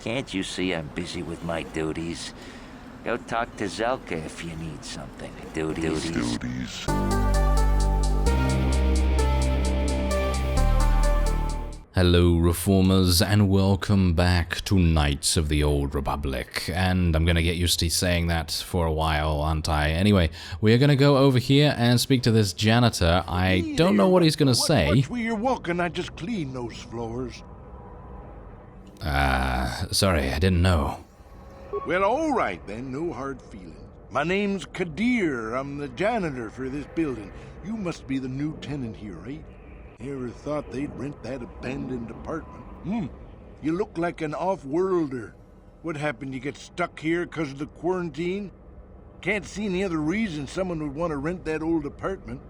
Can't you see I'm busy with my duties? Go talk to Zelka if you need something. Duties. Hello, Reformers, and welcome back to Knights of the Old Republic. And I'm gonna get used to saying that for a while, aren't I? Anyway, we're gonna go over here and speak to this janitor. I don't know what he's gonna say. Watch where you're walking, I just cleaned those floors. Sorry, I didn't know. Well, all right then, no hard feelings. My name's Kadir, I'm the janitor for this building. You must be the new tenant here, right? Never thought they'd rent that abandoned apartment. You look like an off-worlder. What happened, you get stuck here because of the quarantine? Can't see any other reason someone would want to rent that old apartment.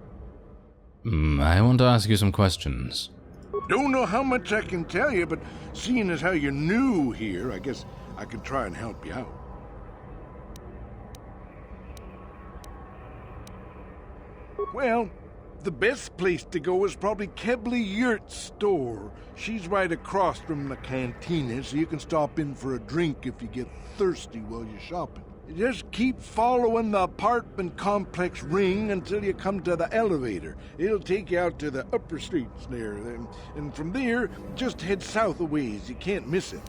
I want to ask you some questions. Don't know how much I can tell you, but seeing as how you're new here, I guess I could try and help you out. Well, the best place to go is probably Kebley Yurt's store. She's right across from the cantina, so you can stop in for a drink if you get thirsty while you're shopping. Just keep following the apartment complex ring until you come to the elevator. It'll take you out to the upper streets there, and from there, just head south a ways. You can't miss it.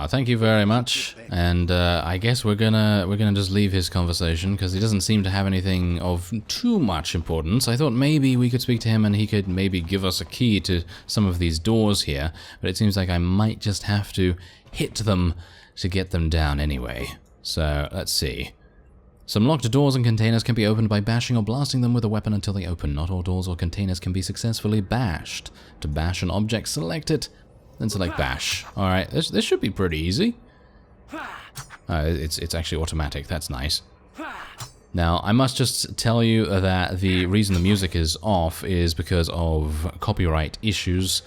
Thank you very much. And I guess we're gonna just leave his conversation because he doesn't seem to have anything of too much importance. I thought maybe we could speak to him and he could maybe give us a key to some of these doors here, but it seems like I might just have to hit them to get them down anyway. So let's see. Some locked doors and containers can be opened by bashing or blasting them with a weapon until they open. Not all doors or containers can be successfully bashed. To bash an object, select it. Then select bash. Alright, this should be pretty easy. It's actually automatic, that's nice. Now, I must just tell you that the reason the music is off is because of copyright issues.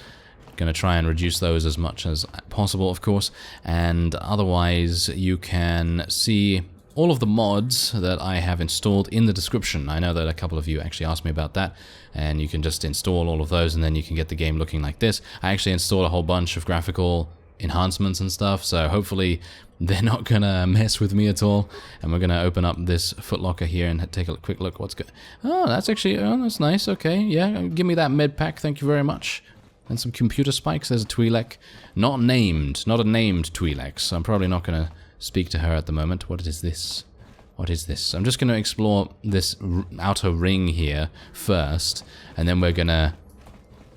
Gonna try and reduce those as much as possible, of course. And otherwise, you can see all of the mods that I have installed in the description. I know that a couple of you actually asked me about that, and you can just install all of those and then you can get the game looking like this. I actually installed a whole bunch of graphical enhancements and stuff, so hopefully they're not gonna mess with me at all. And we're gonna open up this footlocker here and take a quick look what's good. Oh, that's actually, that's nice, okay. Yeah, give me that med pack, thank you very much. And some computer spikes, there's a Twi'lek. Not a named Twi'lek, so I'm probably not gonna speak to her at the moment. What is this? What is this? I'm just going to explore this outer ring here first, and then we're going to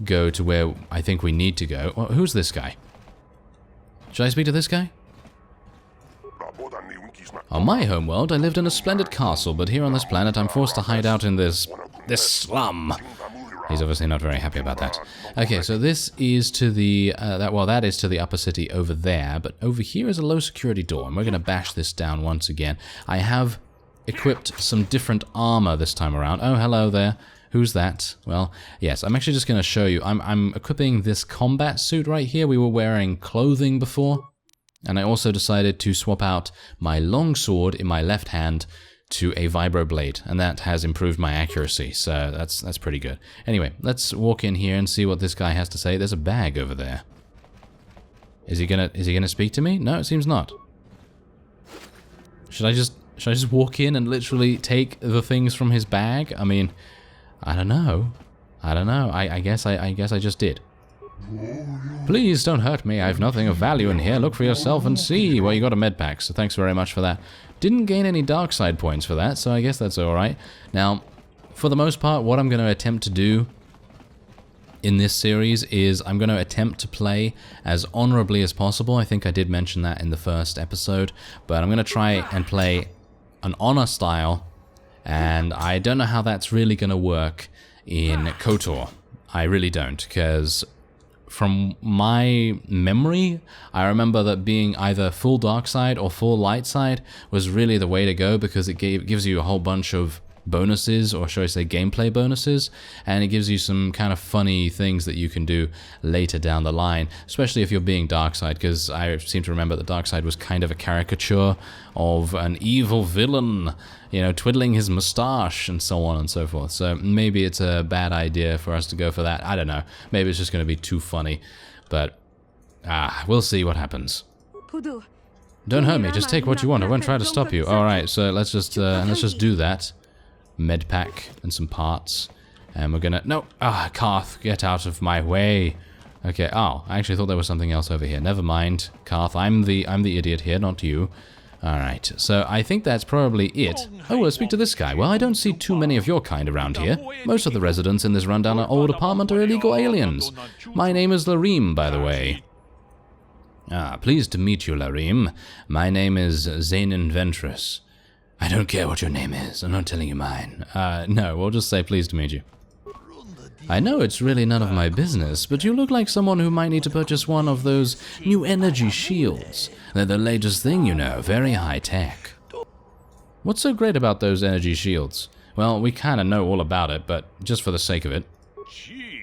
go to where I think we need to go. Well, who's this guy? Should I speak to this guy? On my homeworld, I lived in a splendid castle, but here on this planet, I'm forced to hide out in this slum. He's obviously not very happy about that. Okay, so this is to the, that is to the upper city over there, but over here is a low security door, and we're going to bash this down once again. I have equipped some different armor this time around. Oh, hello there. Who's that? Well, yes, I'm actually just going to show you. I'm equipping this combat suit right here. We were wearing clothing before, and I also decided to swap out my longsword in my left hand to a vibroblade, and that has improved my accuracy, so that's pretty good. Anyway, let's walk in here and see what this guy has to say. There's a bag over there. Is he gonna speak to me? No, it seems not. Should I just walk in and literally take the things from his bag? I mean, I don't know. I guess I just did. Please don't hurt me. I have nothing of value in here. Look for yourself and see. Well, you got a med pack, so thanks very much for that. Didn't gain any dark side points for that, so I guess that's alright. Now, for the most part, what I'm going to attempt to do in this series is I'm going to attempt to play as honorably as possible. I think I did mention that in the first episode, but I'm going to try and play an honor style, and I don't know how that's really going to work in KOTOR. I really don't, because from my memory, I remember that being either full dark side or full light side was really the way to go, because it gives you a whole bunch of bonuses, or should I say gameplay bonuses, and it gives you some kind of funny things that you can do later down the line, especially if you're being dark side, because I seem to remember that dark side was kind of a caricature of an evil villain, you know, twiddling his mustache and so on and so forth. So maybe it's a bad idea for us to go for that. I don't know. Maybe it's just going to be too funny, but we'll see what happens. Don't hurt me, just take what you want, I won't try to stop you. Alright, so let's just do that. Med pack and some parts. And we're gonna... No! Carth, get out of my way. Okay, I actually thought there was something else over here. Never mind, Carth, I'm the idiot here, not you. Alright, so I think that's probably it. Oh, let's speak to this guy. Well, I don't see too many of your kind around here. Most of the residents in this rundown old apartment are illegal aliens. My name is Larim, by the way. Pleased to meet you, Larim. My name is Zainin Ventress. I don't care what your name is, I'm not telling you mine. No, we'll just say pleased to meet you. I know it's really none of my business, but you look like someone who might need to purchase one of those new energy shields. They're the latest thing, you know, very high tech. What's so great about those energy shields? Well, we kinda know all about it, but just for the sake of it.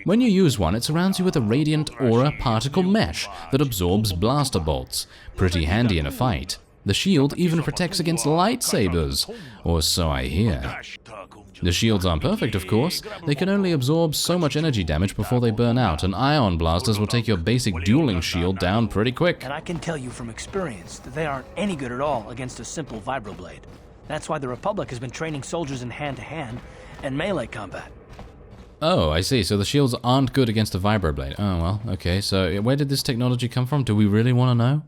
When you use one, it surrounds you with a radiant aura particle mesh that absorbs blaster bolts. Pretty handy in a fight. The shield even protects against lightsabers, or so I hear. The shields aren't perfect, of course. They can only absorb so much energy damage before they burn out, and ion blasters will take your basic dueling shield down pretty quick. And I can tell you from experience that they aren't any good at all against a simple vibroblade. That's why the Republic has been training soldiers in hand-to-hand and melee combat. Oh, I see. So the shields aren't good against a vibroblade. Oh, well, okay. So where did this technology come from? Do we really want to know?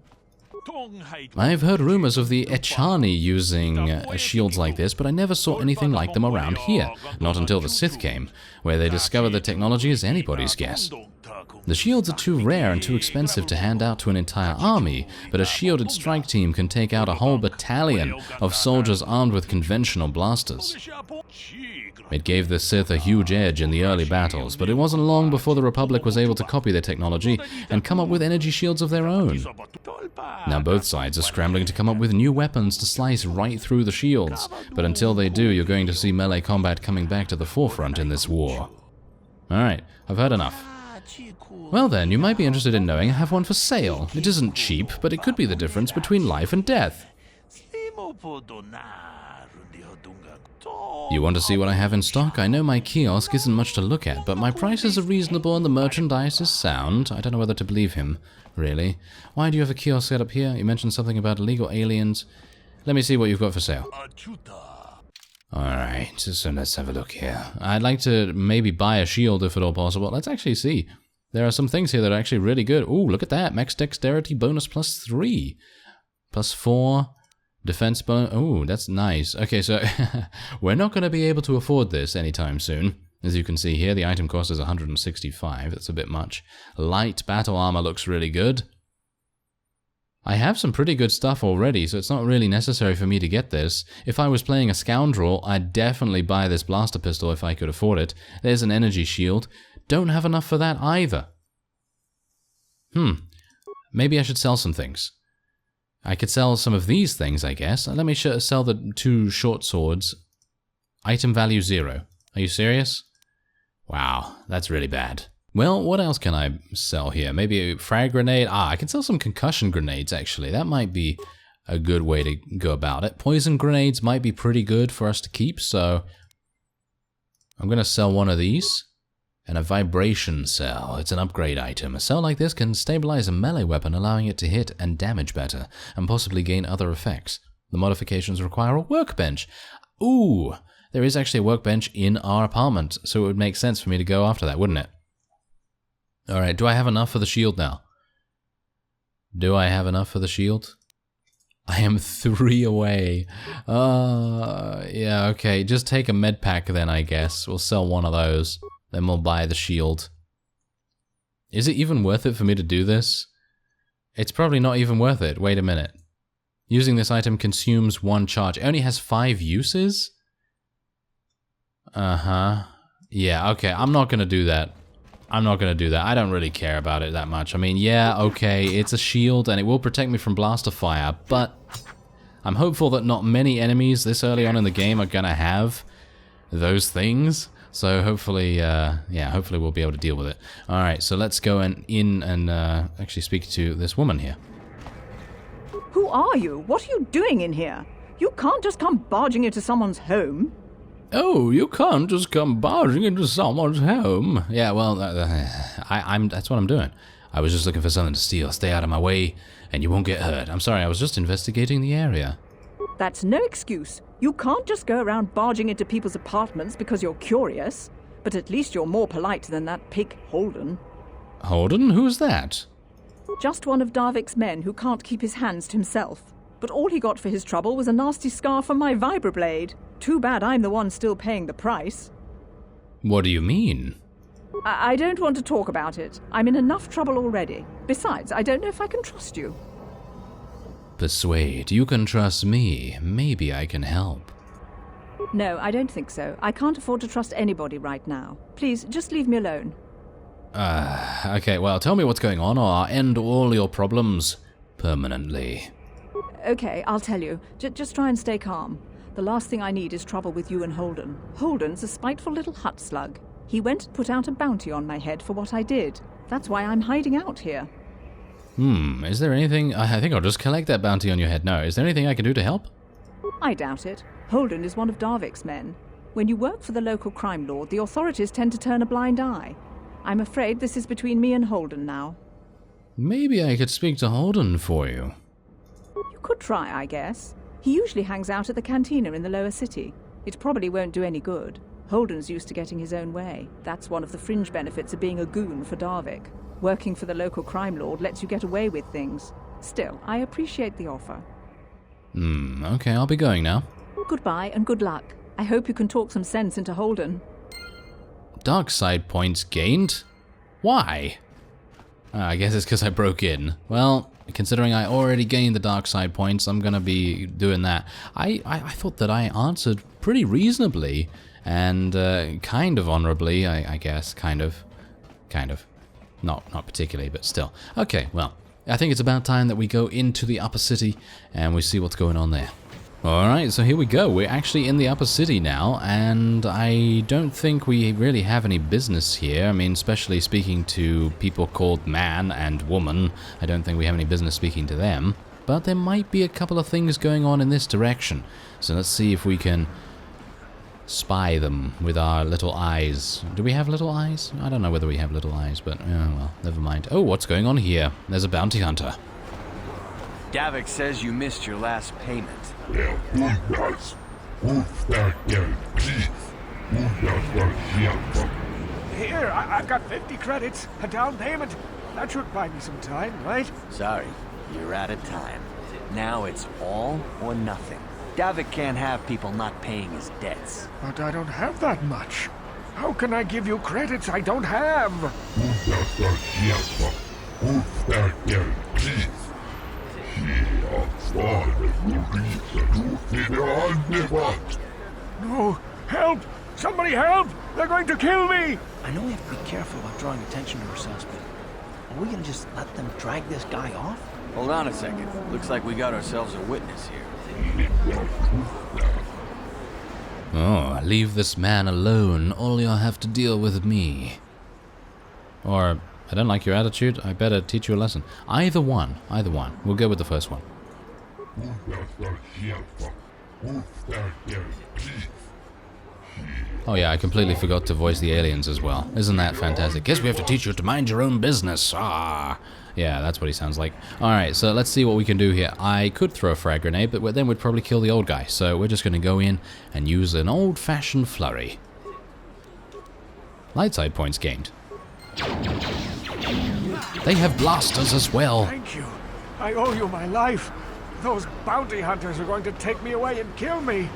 I've heard rumors of the Echani using shields like this, but I never saw anything like them around here. Not until the Sith came, where they discovered the technology is anybody's guess. The shields are too rare and too expensive to hand out to an entire army, but a shielded strike team can take out a whole battalion of soldiers armed with conventional blasters. It gave the Sith a huge edge in the early battles, but it wasn't long before the Republic was able to copy their technology and come up with energy shields of their own. Now both sides are scrambling to come up with new weapons to slice right through the shields, but until they do, you're going to see melee combat coming back to the forefront in this war. Alright, I've heard enough. Well then, you might be interested in knowing I have one for sale. It isn't cheap, but it could be the difference between life and death. You want to see what I have in stock? I know my kiosk isn't much to look at, but my prices are reasonable and the merchandise is sound. I don't know whether to believe him, really. Why do you have a kiosk set up here? You mentioned something about illegal aliens. Let me see what you've got for sale. Alright, so let's have a look here. I'd like to maybe buy a shield if at all possible. Let's actually see. There are some things here that are actually really good. Ooh, look at that. Max dexterity bonus +3. +4. Defense bonus. Ooh, that's nice. Okay, so we're not going to be able to afford this anytime soon. As you can see here, the item cost is 165. That's a bit much. Light battle armor looks really good. I have some pretty good stuff already, so it's not really necessary for me to get this. If I was playing a scoundrel, I'd definitely buy this blaster pistol if I could afford it. There's an energy shield. Don't have enough for that either. Maybe I should sell some things. I could sell some of these things, I guess. Let me sell the 2 short swords. Item value 0. Are you serious? Wow, that's really bad. Well, what else can I sell here? Maybe a frag grenade? I can sell some concussion grenades, actually. That might be a good way to go about it. Poison grenades might be pretty good for us to keep, so I'm going to sell one of these. And a vibration cell. It's an upgrade item. A cell like this can stabilize a melee weapon, allowing it to hit and damage better, and possibly gain other effects. The modifications require a workbench. Ooh, there is actually a workbench in our apartment, so it would make sense for me to go after that, wouldn't it? Alright, do I have enough for the shield now? Do I have enough for the shield? I am 3 away. Yeah, okay, just take a med pack then, I guess. We'll sell one of those. Then we'll buy the shield. Is it even worth it for me to do this? It's probably not even worth it. Wait a minute. Using this item consumes 1 charge. It only has 5 uses? Yeah, okay. I'm not going to do that. I'm not going to do that. I don't really care about it that much. I mean, yeah, okay. It's a shield and it will protect me from blaster fire, but I'm hopeful that not many enemies this early on in the game are going to have those things. So hopefully, hopefully we'll be able to deal with it. Alright, so let's go in and actually speak to this woman here. Who are you? What are you doing in here? You can't just come barging into someone's home. Oh, you can't just come barging into someone's home. Yeah, well, that's what I'm doing. I was just looking for something to steal. Stay out of my way, and you won't get hurt. I'm sorry, I was just investigating the area. That's no excuse. You can't just go around barging into people's apartments because you're curious. But at least you're more polite than that pig Holden. Holden? Who's that? Just one of Darvik's men who can't keep his hands to himself. But all he got for his trouble was a nasty scar from my vibroblade. Too bad I'm the one still paying the price. What do you mean? I don't want to talk about it. I'm in enough trouble already. Besides, I don't know if I can trust you. Persuade. You can trust me. Maybe I can help. No, I don't think so. I can't afford to trust anybody right now. Please, just leave me alone. Okay, well, tell me what's going on or I'll end all your problems permanently. Okay, I'll tell you. Just try and stay calm. The last thing I need is trouble with you and Holden. Holden's a spiteful little hut slug. He went and put out a bounty on my head for what I did. That's why I'm hiding out here. Is there anything... I think I'll just collect that bounty on your head. No, is there anything I can do to help? I doubt it. Holden is one of Darvik's men. When you work for the local crime lord, the authorities tend to turn a blind eye. I'm afraid this is between me and Holden now. Maybe I could speak to Holden for you. You could try, I guess. He usually hangs out at the cantina in the lower city. It probably won't do any good. Holden's used to getting his own way. That's one of the fringe benefits of being a goon for Darvik. Working for the local crime lord lets you get away with things. Still, I appreciate the offer. Okay, I'll be going now. Goodbye and good luck. I hope you can talk some sense into Holden. Dark side points gained? Why? I guess it's because I broke in. Well, considering I already gained the dark side points, I'm gonna be doing that. I thought that I answered pretty reasonably and kind of honorably, I guess. Kind of. Not particularly, but still. Okay, well, I think it's about time that we go into the upper city and we see what's going on there. Alright, so here we go. We're actually in the upper city now, and I don't think we really have any business here. I mean, especially speaking to people called man and woman, I don't think we have any business speaking to them. But there might be a couple of things going on in this direction. So let's see if we can spy them with our little eyes. Do we have little eyes? I don't know whether we have little eyes, but oh well, never mind. Oh, what's going on here? There's a bounty hunter. Davik says you missed your last payment. Here, I've got 50 credits, a down payment. That should buy me some time, right? Sorry, you're out of time. Now it's all or nothing. Davik can't have people not paying his debts. But I don't have that much. How can I give you credits I don't have? No! Help! Somebody help! They're going to kill me! I know we have to be careful about drawing attention to ourselves, but are we gonna just let them drag this guy off? Hold on a second. Looks like we got ourselves a witness here. Oh, leave this man alone. All you'll have to deal with me. Or, I don't like your attitude. I better teach you a lesson. Either one. We'll go with the first one. Oh yeah, I completely forgot to voice the aliens as well. Isn't that fantastic? Guess we have to teach you to mind your own business. Ah, yeah, that's what he sounds like. Alright, so let's see what we can do here. I could throw a frag grenade, but then we'd probably kill the old guy. So we're just going to go in and use an old-fashioned flurry. Light side points gained. They have blasters as well. Thank you. I owe you my life. Those bounty hunters are going to take me away and kill me.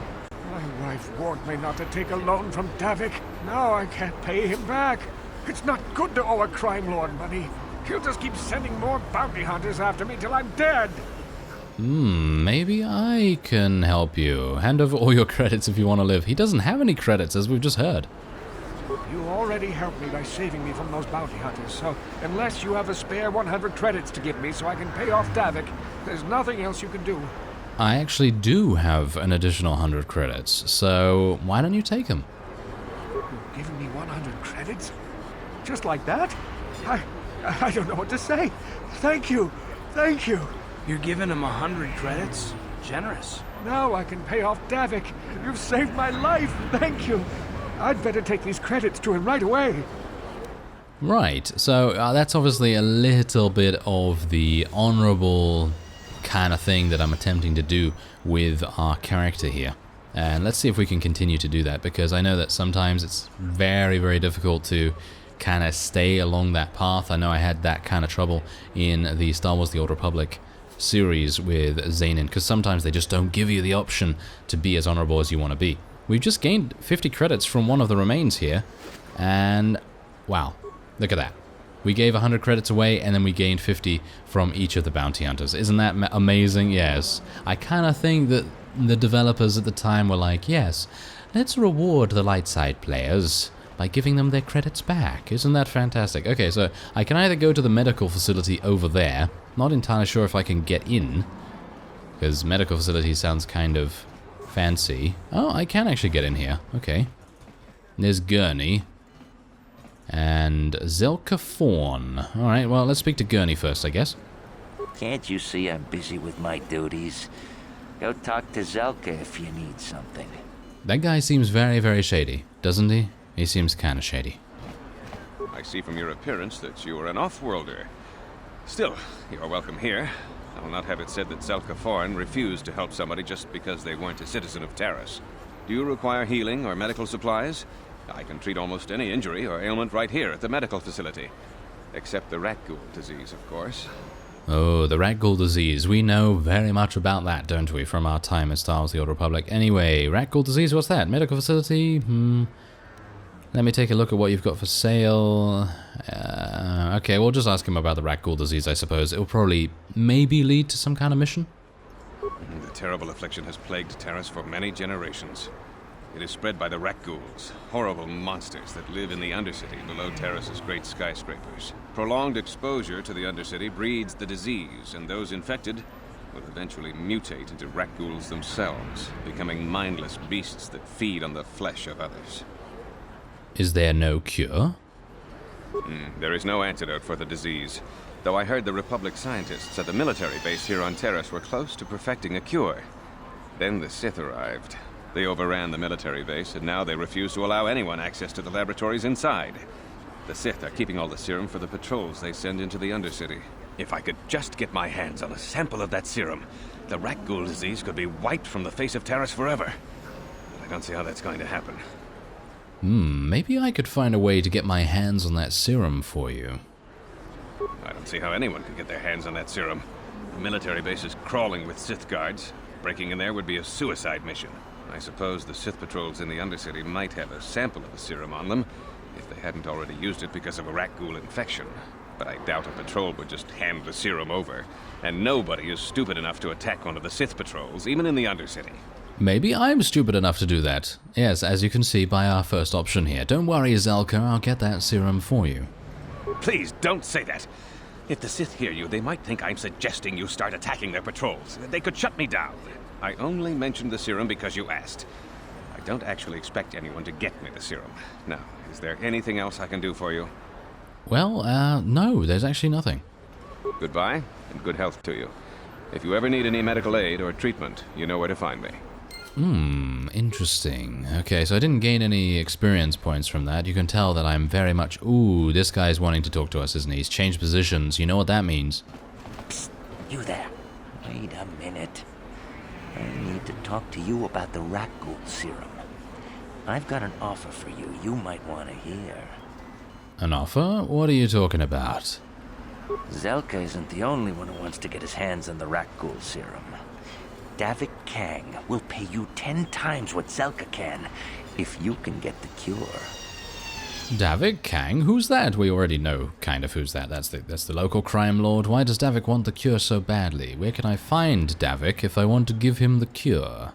My wife warned me not to take a loan from Davik. Now I can't pay him back. It's not good to owe a crime lord money. He'll just keep sending more bounty hunters after me till I'm dead. Maybe I can help you. Hand over all your credits if you want to live. He doesn't have any credits, as we've just heard. You already helped me by saving me from those bounty hunters, so unless you have a spare 100 credits to give me so I can pay off Davik, there's nothing else you can do. I actually do have an additional 100 credits, so why don't you take them? You've given me 100 credits? Just like that? I don't know what to say. Thank you. Thank you. You're giving him 100 credits? Generous. Now I can pay off Davik. You've saved my life. Thank you. I'd better take these credits to him right away. Right, so that's obviously a little bit of the honorable kind of thing that I'm attempting to do with our character here. And let's see if we can continue to do that, because I know that sometimes it's very, very difficult to kind of stay along that path. I know I had that kind of trouble in the Star Wars The Old Republic series with Xenon, because sometimes they just don't give you the option to be as honorable as you want to be. We've just gained 50 credits from one of the remains here, and wow, look at that. We gave 100 credits away, and then we gained 50 from each of the bounty hunters. Isn't that amazing? Yes. I kind of think that the developers at the time were like, yes, let's reward the light side players by giving them their credits back. Isn't that fantastic? Okay, so I can either go to the medical facility over there. Not entirely sure if I can get in, because medical facility sounds kind of fancy. Oh, I can actually get in here. Okay. There's Gurney. And Zelka Fawn. Alright, well, let's speak to Gurney first, I guess. Can't you see I'm busy with my duties? Go talk to Zelka if you need something. That guy seems very, very shady, doesn't he? He seems kind of shady. I see from your appearance that you are an off-worlder. Still, you are welcome here. I will not have it said that Zelka Fawn refused to help somebody just because they weren't a citizen of Taris. Do you require healing or medical supplies? I can treat almost any injury or ailment right here at the medical facility. Except the rat ghoul disease, of course. Oh, the rat ghoul disease. We know very much about that, don't we, from our time at Star Wars The Old Republic. Anyway, rat ghoul disease, what's that? Medical facility? Let me take a look at what you've got for sale. Okay, we'll just ask him about the rat ghoul disease, I suppose. It'll probably maybe lead to some kind of mission. The terrible affliction has plagued Taris for many generations. It is spread by the rat ghouls, horrible monsters that live in the Undercity below Taris's great skyscrapers. Prolonged exposure to the Undercity breeds the disease, and those infected will eventually mutate into rat ghouls themselves, becoming mindless beasts that feed on the flesh of others. Is there no cure? There is no antidote for the disease, though I heard the Republic scientists at the military base here on Taris were close to perfecting a cure. Then the Sith arrived. They overran the military base, and now they refuse to allow anyone access to the laboratories inside. The Sith are keeping all the serum for the patrols they send into the Undercity. If I could just get my hands on a sample of that serum, the rat ghoul disease could be wiped from the face of Taris forever. But I don't see how that's going to happen. Maybe I could find a way to get my hands on that serum for you. I don't see how anyone could get their hands on that serum. The military base is crawling with Sith guards. Breaking in there would be a suicide mission. I suppose the Sith patrols in the Undercity might have a sample of the serum on them, if they hadn't already used it because of a rat ghoul infection. But I doubt a patrol would just hand the serum over. And nobody is stupid enough to attack one of the Sith patrols, even in the Undercity. Maybe I'm stupid enough to do that. Yes, as you can see by our first option here. Don't worry, Zelka, I'll get that serum for you. Please, don't say that. If the Sith hear you, they might think I'm suggesting you start attacking their patrols. They could shut me down. I only mentioned the serum because you asked. I don't actually expect anyone to get me the serum. Now, is there anything else I can do for you? Well, no, there's actually nothing. Goodbye, and good health to you. If you ever need any medical aid or treatment, you know where to find me. Interesting. Okay, so I didn't gain any experience points from that. You can tell that I'm very much... Ooh, this guy's wanting to talk to us, isn't he? He's changed positions. You know what that means. Psst, you there. Wait a minute. I need to talk to you about the rat ghoul serum. I've got an offer for you might want to hear. An offer? What are you talking about? Zelka isn't the only one who wants to get his hands on the rat ghoul serum. Davik Kang will pay you 10 times what Zelka can if you can get the cure. Davik Kang? Who's that? We already know kind of who's that. That's the local crime lord. Why does Davik want the cure so badly? Where can I find Davik if I want to give him the cure?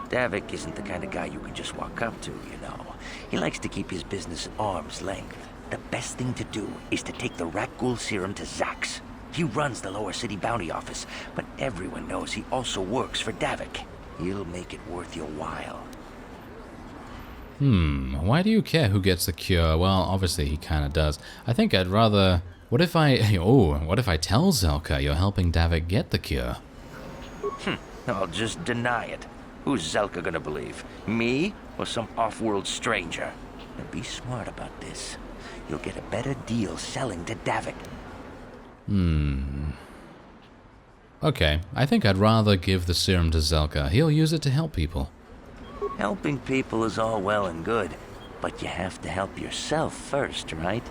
Davik isn't the kind of guy you can just walk up to, you know. He likes to keep his business at arm's length. The best thing to do is to take the rat ghoul serum to Zax. He runs the lower city bounty office, but everyone knows he also works for Davik. He'll make it worth your while. Why do you care who gets the cure? Well, obviously he kind of does. I think I'd rather... What if I tell Zelka you're helping Davik get the cure? I'll just deny it. Who's Zelka gonna believe? Me or some off-world stranger? Now be smart about this. you'll get a better deal selling to Davik. Okay, I think I'd rather give the serum to Zelka. He'll use it to help people. Helping people is all well and good, but you have to help yourself first, right?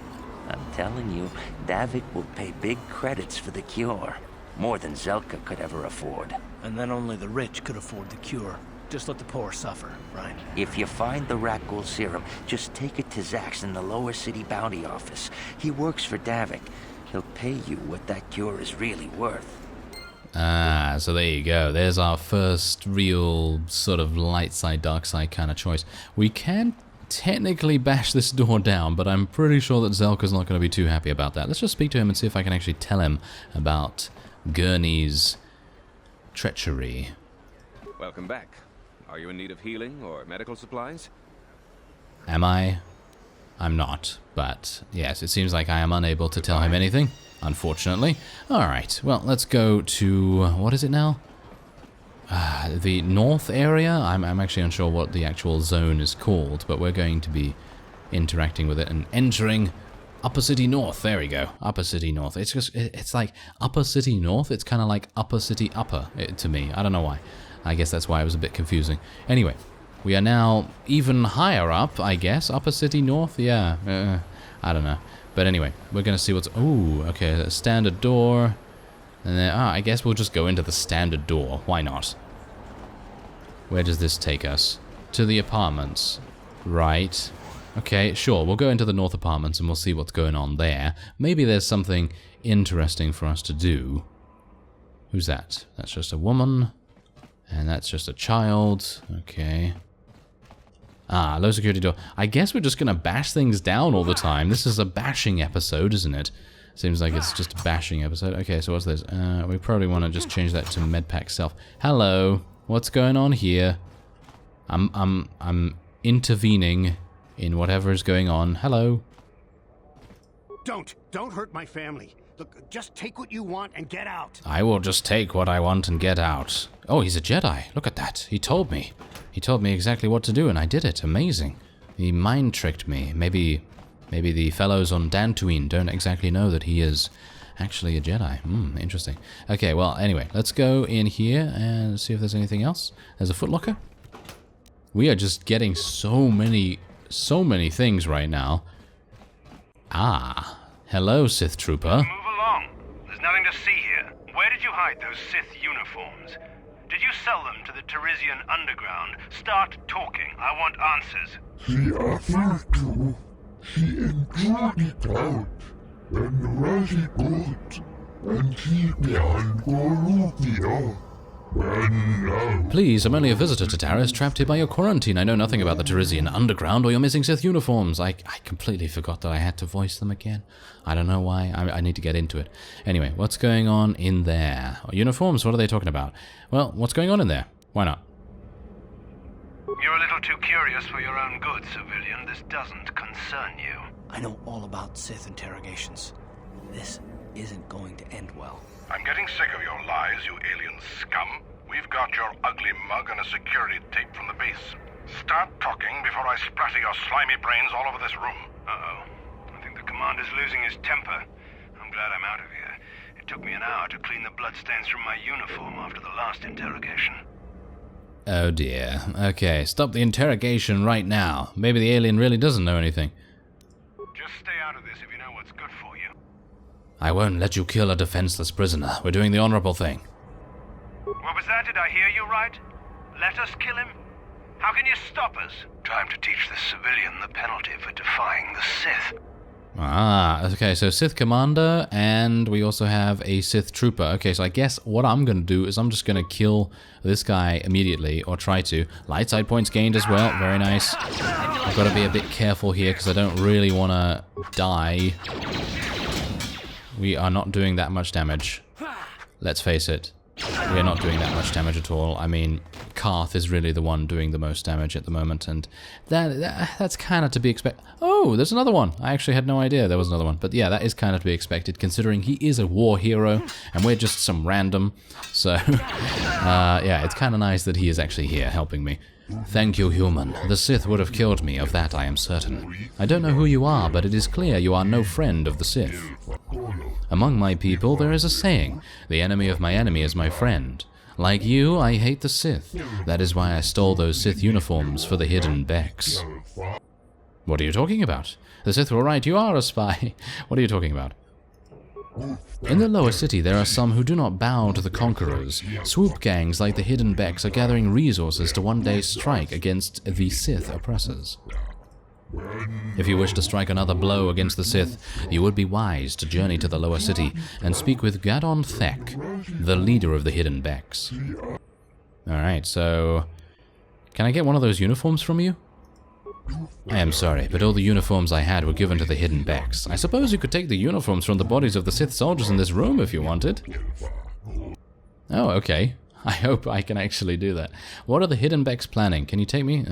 I'm telling you, Davik will pay big credits for the cure. More than Zelka could ever afford. And then only the rich could afford the cure. Just let the poor suffer, right? If you find the rat ghoul serum, just take it to Zach's in the lower city bounty office. He works for Davik. He'll pay you what that cure is really worth. Ah, so there you go. There's our first real sort of light side, dark side kind of choice. We can technically bash this door down, but I'm pretty sure that Zelka's not going to be too happy about that. Let's just speak to him and see if I can actually tell him about Gurney's treachery. Welcome back. Are you in need of healing or medical supplies? Am I? I'm not, but yes, it seems like I am unable to tell him anything, unfortunately. Alright, well, let's go to, what is it now? The north area? I'm actually unsure what the actual zone is called, but we're going to be interacting with it and entering Upper City North. There we go, Upper City North. It's just, it's like Upper City North. It's kind of like Upper City Upper to me. I don't know why. I guess that's why it was a bit confusing. Anyway, we are now even higher up, I guess. Upper City North? Yeah, I don't know. But anyway, we're going to see what's... Oh, okay, a standard door. And then, I guess we'll just go into the standard door. Why not? Where does this take us? To the apartments. Right. Okay, sure. We'll go into the north apartments and we'll see what's going on there. Maybe there's something interesting for us to do. Who's that? That's just a woman. And that's just a child. Okay. Ah, low security door. I guess we're just going to bash things down all the time. This is a bashing episode, isn't it? Seems like it's just a bashing episode. Okay, so what's this? We probably want to just change that to medpack self. Hello. What's going on here? I'm intervening in whatever is going on. Hello. Don't hurt my family. Look, just take what you want and get out. I will just take what I want and get out. Oh, he's a Jedi. Look at that. He told me. He told me exactly what to do, and I did it. Amazing. He mind-tricked me. Maybe the fellows on Dantooine don't exactly know that he is actually a Jedi. Interesting. Okay, well, anyway, let's go in here and see if there's anything else. There's a footlocker. We are just getting so many things right now. Ah, hello, Sith Trooper. Move along. There's nothing to see here. Where did you hide those Sith uniforms? Did you sell them to the Tarisian underground? Start talking. I want answers. The other two, she entered it out, and very good, and she behind Corrupia. Please, I'm only a visitor to Taris, trapped here by your quarantine. I know nothing about the Tarisian underground or your missing Sith uniforms. I completely forgot that I had to voice them again. I don't know why. I need to get into it. Anyway, what's going on in there? Uniforms, what are they talking about? Well, what's going on in there? Why not? You're a little too curious for your own good, civilian. This doesn't concern you. I know all about Sith interrogations. This isn't going to end well. I'm getting sick of your lies, you alien scum. We've got your ugly mug and a security tape from the base. Start talking before I splatter your slimy brains all over this room. Uh-oh. I think the commander's losing his temper. I'm glad I'm out of here. It took me an hour to clean the bloodstains from my uniform after the last interrogation. Oh dear. Okay, stop the interrogation right now. Maybe the alien really doesn't know anything. Just stay out of this if you know what's good for you. I won't let you kill a defenseless prisoner. We're doing the honorable thing. What was that? Did I hear you right? Let us kill him? How can you stop us? Time to teach this civilian the penalty for defying the Sith. Ah, okay, so Sith Commander, and we also have a Sith Trooper. Okay, so I guess what I'm going to do is I'm just going to kill this guy immediately, or try to. Light side points gained as well, very nice. I've got to be a bit careful here, because I don't really want to die. We are not doing that much damage. Let's face it. We are not doing that much damage at all. I mean, Carth is really the one doing the most damage at the moment, and that's kind of to be expected. Oh, there's another one. I actually had no idea there was another one. But yeah, that is kind of to be expected, considering he is a war hero, and we're just some random. So, yeah, it's kind of nice that he is actually here helping me. Thank you, human. The Sith would have killed me, of that I am certain. I don't know who you are, but it is clear you are no friend of the Sith. Among my people there is a saying, the enemy of my enemy is my friend. Like you, I hate the Sith. That is why I stole those Sith uniforms for the hidden Becks. What are you talking about? The Sith were right, you are a spy. What are you talking about? In the lower city there are some who do not bow to the conquerors. Swoop gangs like the hidden Becks are gathering resources to one day strike against the Sith oppressors. If you wish to strike another blow against the Sith, you would be wise to journey to the lower city and speak with Gadon Thek, the leader of the hidden Becks. Alright, so... Can I get one of those uniforms from you? I am sorry, but all the uniforms I had were given to the hidden Becks. I suppose you could take the uniforms from the bodies of the Sith soldiers in this room if you wanted. Oh, okay. I hope I can actually do that. What are the hidden Becks planning? Can you take me?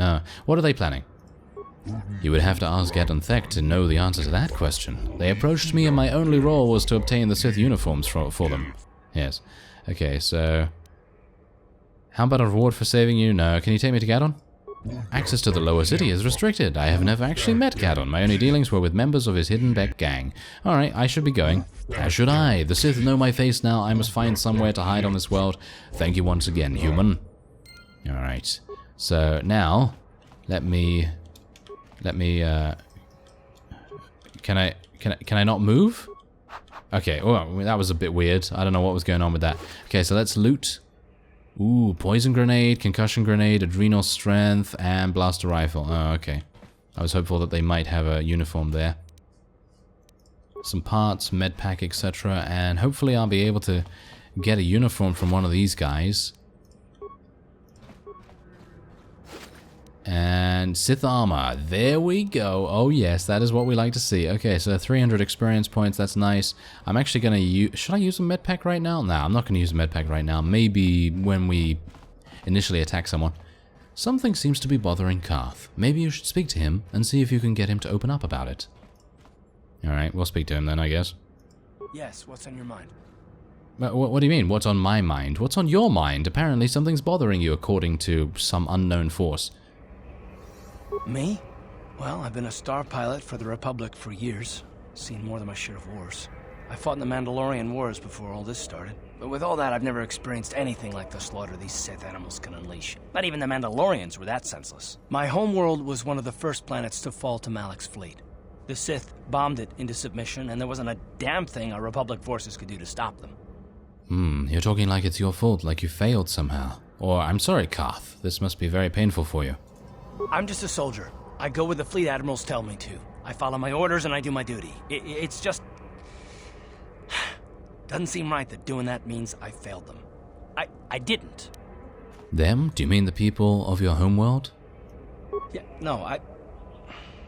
What are they planning? You would have to ask Gadon Thek to know the answer to that question. They approached me and my only role was to obtain the Sith uniforms for them. Yes. Okay, so... How about a reward for saving you? No. Can you take me to Gadon? Access to the lower city is restricted. I have never actually met Gadon. My only dealings were with members of his hidden Beck gang. Alright, I should be going. As should I. The Sith know my face now. I must find somewhere to hide on this world. Thank you once again, human. Alright. So, now, let me, can I not move? Okay, well, that was a bit weird. I don't know what was going on with that. Okay, so let's loot. Ooh, poison grenade, concussion grenade, adrenal strength, and blaster rifle. Oh, okay. I was hopeful that they might have a uniform there. Some parts, med pack, etc. And hopefully I'll be able to get a uniform from one of these guys. And Sith armor. There we go. Oh yes, that is what we like to see. Okay, so 300 experience points. That's nice. I'm actually going to use... Should I use a med pack right now? No, I'm not going to use a med pack right now. Maybe when we initially attack someone. Something seems to be bothering Carth. Maybe you should speak to him and see if you can get him to open up about it. Alright, we'll speak to him then, I guess. Yes, what's on your mind? What do you mean, what's on my mind? What's on your mind? Apparently something's bothering you according to some unknown force. Me? Well, I've been a star pilot for the Republic for years. Seen more than my share of wars. I fought in the Mandalorian Wars before all this started. But with all that, I've never experienced anything like the slaughter these Sith animals can unleash. Not even the Mandalorians were that senseless. My homeworld was one of the first planets to fall to Malak's fleet. The Sith bombed it into submission, and there wasn't a damn thing our Republic forces could do to stop them. You're talking like it's your fault, like you failed somehow. Or, I'm sorry, Carth. This must be very painful for you. I'm just a soldier. I go where the fleet admirals tell me to. I follow my orders and I do my duty. It's just... Doesn't seem right that doing that means I failed them. I didn't. Them? Do you mean the people of your homeworld? Yeah, no,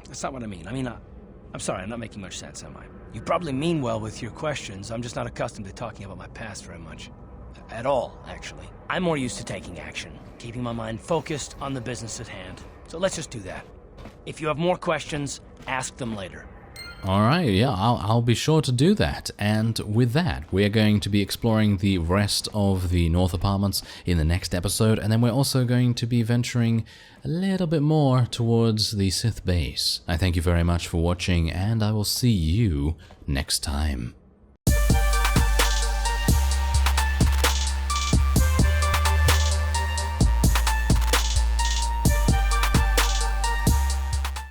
that's not what I mean. I mean, I'm sorry, I'm not making much sense, am I? You probably mean well with your questions. I'm just not accustomed to talking about my past very much. At all, actually. I'm more used to taking action, keeping my mind focused on the business at hand. So let's just do that. If you have more questions, ask them later. Alright, yeah, I'll be sure to do that. And with that, we're going to be exploring the rest of the North Apartments in the next episode, and then we're also going to be venturing a little bit more towards the Sith base. I thank you very much for watching, and I will see you next time.